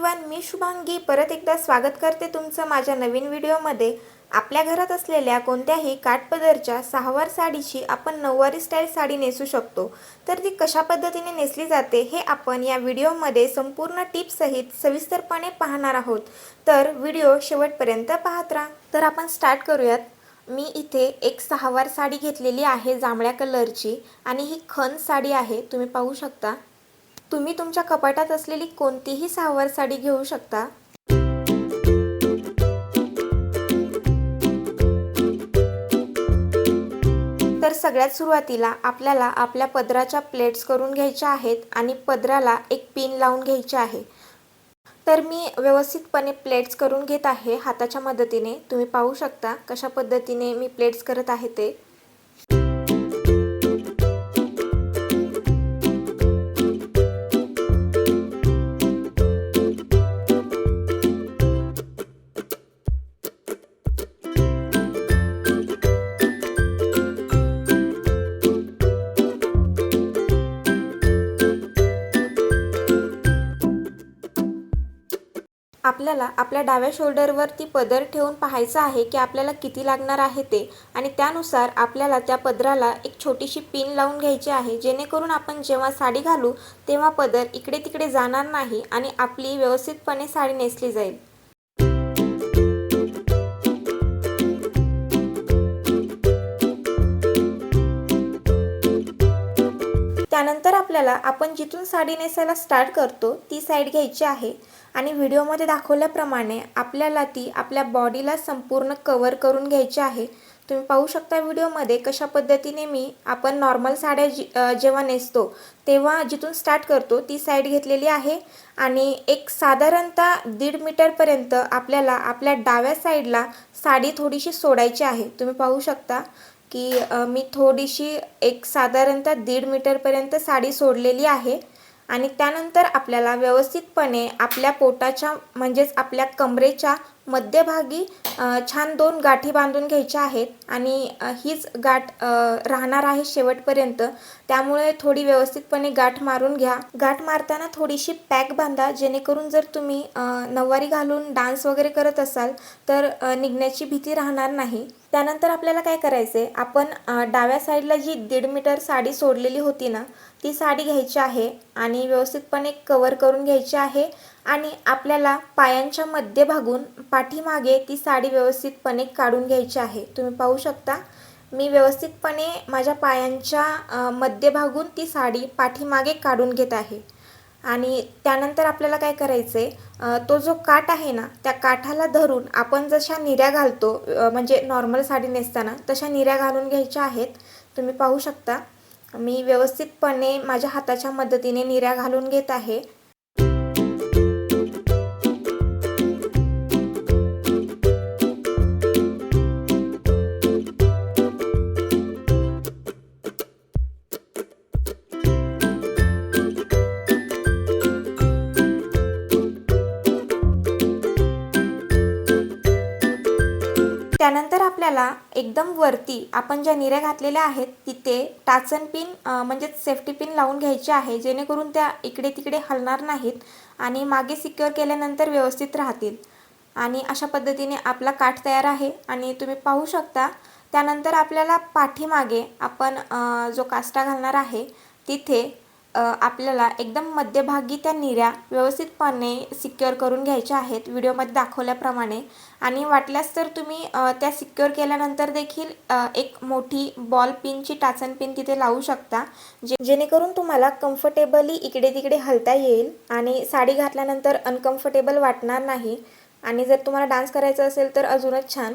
Everyone, मी शुभांगी परत एकदा स्वागत करते तुमचं माझ्या नवीन व्हिडिओमध्ये। आपल्या घरात असलेल्या कोणत्याही काठपदरच्या सहावार साडीची आपण नऊवारी स्टाईल साडी नेसू शकतो। तर ती कशा पद्धतीने नेसली जाते हे आपण या व्हिडिओमध्ये संपूर्ण टिप्स सहित सविस्तरपणे पाहणार आहोत। तर व्हिडिओ शेवटपर्यंत पाहत राहा। तर आपण स्टार्ट करूयात। मी इथे एक सहावार साडी घेतलेली आहे जांभळ्या कलरची आणि ही खण साडी आहे, तुम्ही पाहू शकता। तुम्ही तुमच्या कपाटात असलेली कोणतीही सहावार साडी घेऊ शकता। तर सगळ्यात सुरुवातीला आपल्याला आपल्या पदराच्या प्लेट्स करून घ्यायच्या आहेत आणि पदराला एक पिन लावून घ्यायची आहे। तर मी व्यवस्थितपणे प्लेट्स करून घेत आहे हाताच्या मदतीने। तुम्ही पाहू शकता कशा पद्धतीने मी प्लेट्स करत आहे ते। आपल्याला आपल्या डाव्या शोल्डरवरती पदर ठेवून पाहायचं आहे की आपल्याला किती लागणार आहे ते, आणि त्यानुसार आपल्याला त्या पदराला एक छोटीशी पिन लावून घ्यायची आहे, जेणेकरून आपण जेव्हा साडी घालू तेव्हा पदर इकडे तिकडे जाणार नाही आणि आपली व्यवस्थितपणे साडी नेसली जाईल। त्यानंतर आपल्याला आपण जिथून साडी नेसायला स्टार्ट करतो ती साइड घ्यायची आहे आणि व्हिडिओमध्ये दाखवल्याप्रमाणे आपल्याला ती आपल्या बॉडीला संपूर्ण कव्हर करून घ्यायची आहे। तुम्ही पाहू शकता व्हिडिओमध्ये कशा पद्धतीने मी आपण नॉर्मल साड्या जेव्हा नेसतो तेव्हा जिथून स्टार्ट करतो ती साइड घेतलेली आहे आणि एक साधारणतः 1.5 मीटरपर्यंत आपल्याला आपल्या डाव्या साइडला साडी थोडीशी सोडायची आहे। तुम्ही पाहू शकता की मी थोडीशी एक साधारणतः 1.5 मीटरपर्यंत साडी सोडलेली आहे आणि त्यानंतर आपल्याला व्यवस्थितपणे आपल्या पोटाच्या म्हणजेच आपल्या कमरेच्या मध्यभागी छान 2 गाठी बांधून घ्यायच्या आहेत आणि हीच गाठ राहणार आहे शेवटपर्यंत। त्यामुळे थोडी व्यवस्थितपणे गाठ मारून घ्या। गाठ मारताना थोडीशी पॅक बांधा, जेणेकरून जर तुम्ही नऊवारी घालून डान्स वगैरे करत असाल तर निघण्याची भीती राहणार नाही। त्यानंतर आपल्याला काय करायचे, आपण डाव्या साईडला जी 1.5 मीटर साडी सोडलेली होती ना ती साडी घ्यायची आहे आणि व्यवस्थितपणे कव्हर करून घ्यायची आहे आणि आपल्याला पायांच्या मध्यभागून पाठीमागे ती साडी व्यवस्थितपणे काढून घ्यायची आहे। तुम्ही पाहू शकता मी व्यवस्थितपणे माझ्या पायांच्या मध्यभागून ती साडी पाठीमागे काढून घेत आहे आणि त्यानंतर आपल्याला काय करायचे, तो जो काठ आहे ना त्या काठाला धरून आपण जशा निऱ्या घालतो म्हणजे नॉर्मल साडी नेसताना तशा निऱ्या घालून घ्यायच्या आहेत। तुम्ही पाहू शकता मी व्यवस्थितपणे माझ्या हाताच्या मदतीने निऱ्या घालून घेत आहे। त्यानंतर आपल्याला एकदम वरती आपण ज्या निऱ्या घातलेल्या आहेत तिथे टाचन पिन म्हणजे सेफ्टी पिन लावून घ्यायची आहे, जेणेकरून त्या इकडे तिकडे हलणार नाहीत आणि मागे सिक्युअर केल्यानंतर व्यवस्थित राहतील। आणि अशा पद्धतीने आपला काठ तयार आहे आणि तुम्ही पाहू शकता त्यानंतर आपल्याला पाठीमागे आपण जो काष्टा घालणार आहे तिथे आपल्याला एकदम मध्यभागी त्या निऱ्या व्यवस्थितपणे सिक्युअर करून घ्यायच्या आहेत व्हिडिओमध्ये दाखवल्याप्रमाणे। आणि वाटल्यास तर तुम्ही त्या सिक्युअर केल्यानंतर देखील एक मोठी बॉल पिनची टाचन पिन तिथे लावू शकता, जेणेकरून तुम्हाला कम्फर्टेबली इकडे तिकडे हलता येईल आणि साडी घातल्यानंतर अनकम्फर्टेबल वाटणार नाही आणि जर तुम्हाला डान्स करायचा असेल तर अजूनच छान।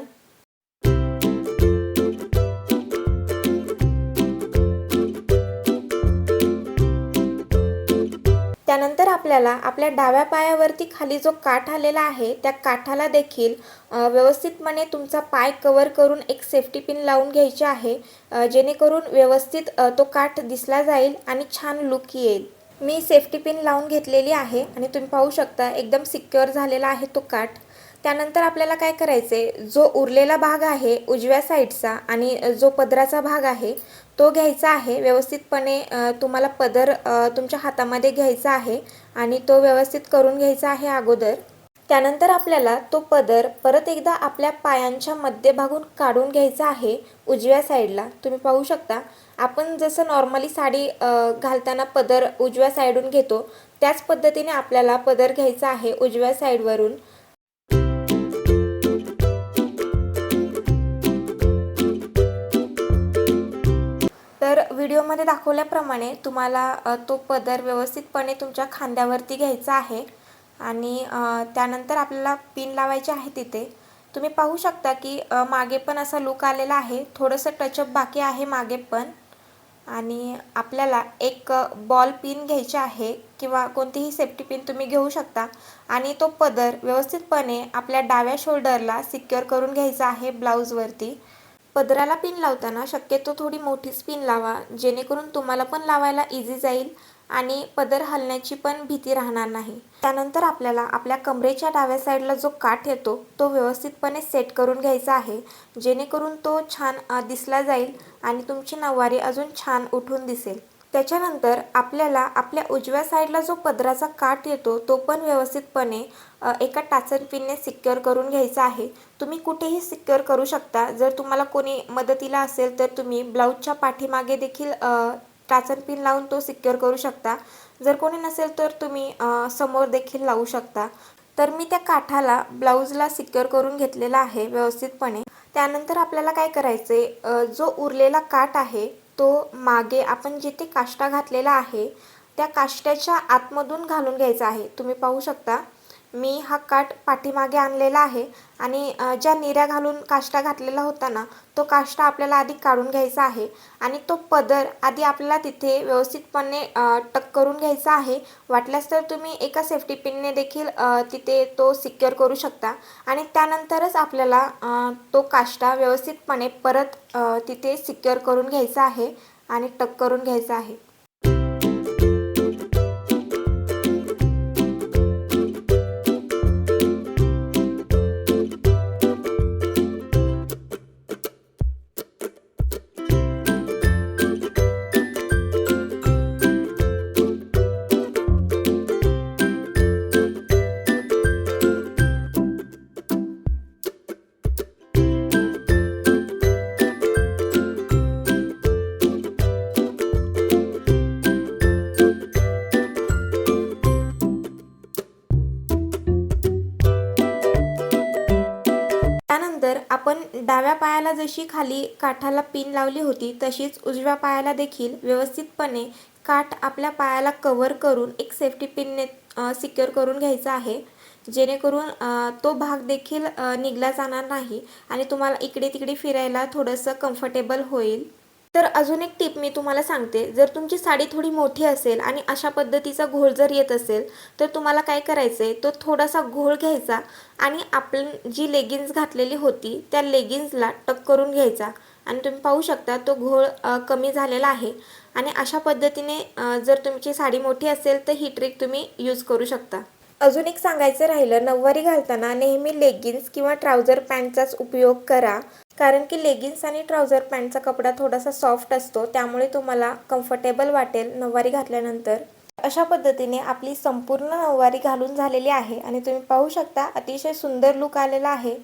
त्यानंतर आपल्याला आपल्या डाव्या पायावरती खाली जो काठ आलेला आहे त्या काठाला देखील व्यवस्थितपणे तुमचा पाय कव्हर करून एक सेफ्टी पिन लावून घ्यायची आहे, जेणेकरून व्यवस्थित तो काठ दिसला जाईल आणि छान लुक येईल। मी सेफ्टी पिन लावून घेतलेली आहे आणि तुम्ही पाहू शकता एकदम सिक्युअर झालेला आहे तो काठ। त्यानंतर आपल्याला काय करायचे, जो उरलेला भाग आहे उजव्या साईडचा आणि जो पदराचा भाग आहे तो घ्यायचा आहे व्यवस्थितपणे। तुम्हाला पदर तुमच्या हातामध्ये घ्यायचा आहे आणि तो व्यवस्थित करून घ्यायचा आहे अगोदर। त्यानंतर आपल्याला तो पदर परत एकदा आपल्या पायांच्या मध्यभागून काढून घ्यायचा आहे उजव्या साईडला। तुम्ही पाहू शकता आपण जसं नॉर्मली साडी घालताना पदर उजव्या साईडून घेतो त्याच पद्धतीने आपल्याला पदर घ्यायचा आहे उजव्या साईडवरून। तर व्हिडिओमध्ये दाखवल्याप्रमाणे तुम्हाला तो पदर व्यवस्थितपणे तुमच्या खांद्यावरती घ्यायचा आहे आणि त्यानंतर आपल्याला पिन लावायचे आहे तिथे। तुम्ही पाहू शकता की मागे पण असा लुक आलेला आहे, थोडंसं टचअप बाकी आहे मागे पण। आणि आपल्याला एक बॉल पिन घ्यायची आहे किंवा कोणतीही सेफ्टी पिन तुम्ही घेऊ शकता आणि तो पदर व्यवस्थितपणे आपल्या डाव्या शोल्डरला सिक्युअर करून घ्यायचा आहे ब्लाऊजवरती। पदराला पिन लावताना शक्यतो थोडी मोठीच पिन लावा, जेणेकरून तुम्हाला पण लावायला इझी जाईल आणि पदर हलण्याची पण भीती राहणार नाही। त्यानंतर आपल्याला आपल्या कमरेच्या डाव्या साईडला जो काठ येतो तो व्यवस्थितपणे सेट करून घ्यायचा आहे, जेणेकरून तो छान दिसला जाईल आणि तुमची नऊवारी अजून छान उठून दिसेल। त्याच्यानंतर आपल्याला आपल्या उजव्या साईडला जो पदराचा काठ येतो तो पण व्यवस्थितपणे एका टाचन पिनने सिक्युअर करून घ्यायचा आहे। तुम्ही कुठेही सिक्युअर करू शकता, जर तुम्हाला कोणी मदतीला असेल तर तुम्ही ब्लाऊजच्या पाठीमागे देखील टाचन पिन लावून तो सिक्युअर करू शकता, जर कोणी नसेल तर तुम्ही समोर देखील लावू शकता। तर मी त्या काठाला ब्लाऊजला सिक्युअर करून घेतलेला आहे व्यवस्थितपणे। त्यानंतर आपल्याला काय करायचे, जो उरलेला काठ आहे तो मागे आपण जिथे काष्टा घातलेला आहे त्या काष्ट्याच्या आतमधून घालून घ्यायचा आहे। तुम्ही पाहू शकता मी हा काठ पाठीमागे आणलेला आहे आणि ज्या निऱ्या घालून काष्टा घातलेला होता ना तो काष्टा आपल्याला आधी काढून घ्यायचा आहे आणि तो पदर आधी आपल्याला तिथे व्यवस्थितपणे टक करून घ्यायचा आहे। वाटल्यास तर तुम्ही एका सेफ्टी पिनने देखील तिथे तो सिक्युअर करू शकता आणि त्यानंतरच आपल्याला तो काष्टा व्यवस्थितपणे परत तिथे सिक्युअर करून घ्यायचा आहे आणि टक करून घ्यायचा आहे। त्यानंतर आपण डाव्या पायाला जशी खाली काठाला पिन लावली होती तशीच उजव्या पायाला देखील व्यवस्थितपणे काठ आपल्या पायाला कव्हर करून एक सेफ्टी पिनने सिक्युअर करून घ्यायचा आहे, जेणेकरून तो भाग देखील निघला जाणार नाही आणि तुम्हाला इकडे तिकडे फिरायला थोडंसं कम्फर्टेबल होईल। तर अजून एक टिप मी तुम्हाला सांगते, जर तुमची साडी थोडी मोठी असेल आणि अशा पद्धतीचा घोळ जर येत असेल तर तुम्हाला काय करायचं आहे, तो थोडासा घोळ घ्यायचा आणि आपण जी लेगिन्स घातलेली होती त्या लेगिन्सला टक करून घ्यायचा आणि तुम्ही पाहू शकता तो घोळ कमी झालेला आहे। आणि अशा पद्धतीने जर तुमची साडी मोठी असेल तर ही ट्रिक तुम्ही यूज करू शकता। अजून एक सांगायचं राहिलं, नऊवारी घालताना नेहमी लेगिन्स किंवा ट्राउझर पॅन्टचाच उपयोग करा, कारण की लेगिन्स आणि ट्राउझर पॅन्टचा कपडा थोडासा सॉफ्ट असतो, त्यामुळे तुम्हाला कम्फर्टेबल वाटेल नऊवारी घातल्यानंतर। अशा पद्धतीने आपली संपूर्ण नऊवारी घालून झालेली आहे आणि तुम्ही पाहू शकता अतिशय सुंदर लुक आलेला आहे।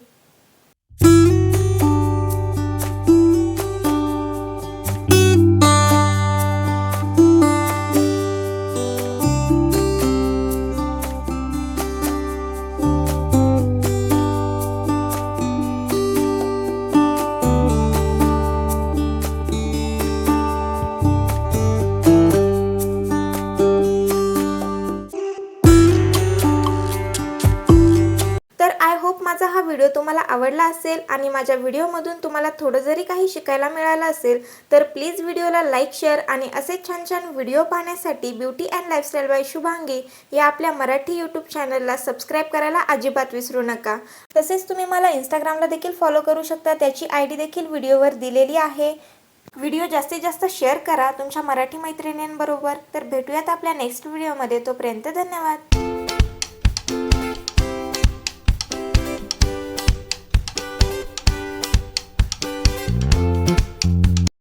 माझा हा व्हिडिओ तुम्हाला आवडला असेल आणि माझ्या व्हिडिओमधून तुम्हाला थोडं जरी काही शिकायला मिळालं असेल तर प्लीज व्हिडिओला लाईक शेअर आणि असे छान छान व्हिडिओ पाहण्यासाठी beauty and lifestyle by Shubhangi या आपल्या मराठी यूट्यूब चॅनलला सबस्क्राईब करायला अजिबात विसरू नका। तसेच तुम्ही मला इंस्टाग्रामला देखील फॉलो करू शकता, त्याची ID देखील व्हिडिओवर दिलेली आहे। व्हिडिओ जास्तीत जास्त शेअर करा तुमच्या मराठी मैत्रिणींबरोबर। तर भेटूयात आपल्या नेक्स्ट व्हिडिओमध्ये, तोपर्यंत धन्यवाद।